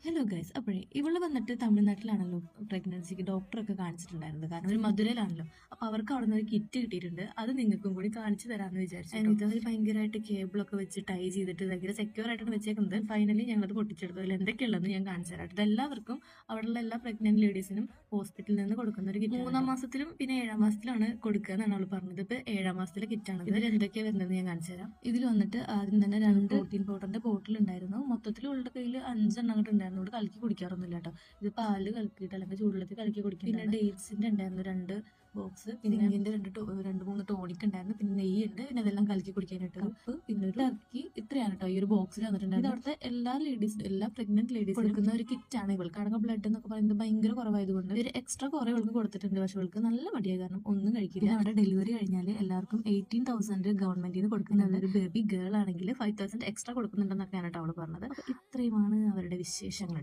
Hello guys, അപ്പോഴേ ഇവള് വന്നിട്ട് തമിഴ്നാട്ടിലാണല്ലോ പ്രഗ്നൻസിക്ക് ഡോക്ടറൊക്കെ കാണിച്ചിട്ടുണ്ടായിരുന്നത്. കാരണം ഒരു മധുരയിലാണല്ലോ. അപ്പൊ അവർക്ക് അവിടെ നിന്ന് ഒരു കിറ്റ് കിട്ടിയിട്ടുണ്ട്. അത് നിങ്ങൾക്കും കൂടി കാണിച്ചു തരാമെന്ന് വിചാരിച്ചു. ഇത് അവർ ഭയങ്കരമായിട്ട് കേബിളൊക്കെ വെച്ച് ടൈ ചെയ്തിട്ട് ഭയങ്കര സെക്യൂർ ആയിട്ടാണ് വെച്ചേക്കുന്നത്. ഫൈനലി ഞങ്ങളത് പൊട്ടിച്ചെടുത്തു. അതിൽ എന്തൊക്കെയുള്ളതെന്ന് ഞാൻ കാണിച്ചു തരാം. ഇത് എല്ലാവർക്കും അവിടെയുള്ള എല്ലാ പ്രഗ്നന്റ് ലേഡീസിനും ഹോസ്പിറ്റലിൽ നിന്ന് കൊടുക്കുന്ന ഒരു കിറ്റ്. 3-ാം മാസത്തിലും പിന്നെ 7-ാം മാസത്തിലാണ് കൊടുക്കുക എന്നാണ് അവൾ പറഞ്ഞത്. ഇപ്പൊ 7-ാം മാസത്തിലെ കിറ്റാണ്. ഇതിൽ എന്തൊക്കെയാണ് വരുന്നത് ഞാൻ കാണിച്ചു തരാം. ഇതിൽ വന്നിട്ട് ആദ്യം തന്നെ 2 പ്രോട്ടീൻ പൗഡറിന്റെ ബോട്ടിൽ ഉണ്ടായിരുന്നു. മൊത്തത്തിൽ അവളുടെ കയ്യിൽ 5 അങ്ങോട്ട് ഉണ്ടായിരുന്നു. ഇവിടെ കലക്കി കുടിക്കാറൊന്നുമില്ല കേട്ടോ. ഇത് പാല് കലക്കിയിട്ട് അല്ലെങ്കിൽ ചൂടുവെള്ളത്തിൽ കലക്കി കുടിക്കും. പിന്നെ ഡേറ്റ്സിന്റെ ഉണ്ടായിരുന്നു 2 ബോക്സ്, പിന്നെ ഇതിന്റെ 2-3 ടോണിക് ഉണ്ടായിരുന്നു, പിന്നെ നെയ്യുണ്ട്, പിന്നെ അതെല്ലാം കലക്കി കുടിക്കാനായിട്ട് കപ്പ്, പിന്നെ ഒരു ടർക്കി. ഇത്രയാണ് കേട്ടോ ഈ ഒരു ബോക്സിൽ വന്നിട്ടുണ്ടായിരുന്നു. ഇത് അവിടുത്തെ എല്ലാ ലേഡീസ്, എല്ലാ പ്രഗ്നന്റ് ലേഡീസ് കൊടുക്കുന്ന ഒരു കിറ്റ് ആണ്. ഇവൾക്കാണെങ്കിൽ ബ്ലഡ് എന്നൊക്കെ പറയുന്നത് ഭയങ്കര കുറവായതുകൊണ്ട് ഒരു എക്സ്ട്രാ കുറെ ഇവൾക്ക് കൊടുത്തിട്ടുണ്ട്. പക്ഷെ ഇവൾക്ക് നല്ല മടിയായ കാരണം ഒന്നും കഴിക്കില്ല. അവിടെ ഡെലിവറി കഴിഞ്ഞാൽ എല്ലാവർക്കും 18,000 ഗവൺമെന്റിൽ നിന്ന് കൊടുക്കുന്നുണ്ട്. ഒരു ബേബി ഗേൾ ആണെങ്കിൽ 5,000 എക്സ്ട്രാ കൊടുക്കുന്നുണ്ടെന്നൊക്കെയാണ് കേട്ടോ അവള് പറഞ്ഞത്. അപ്പൊ ഇത്രയുമാണ് അവരുടെ വിശേഷങ്ങൾ.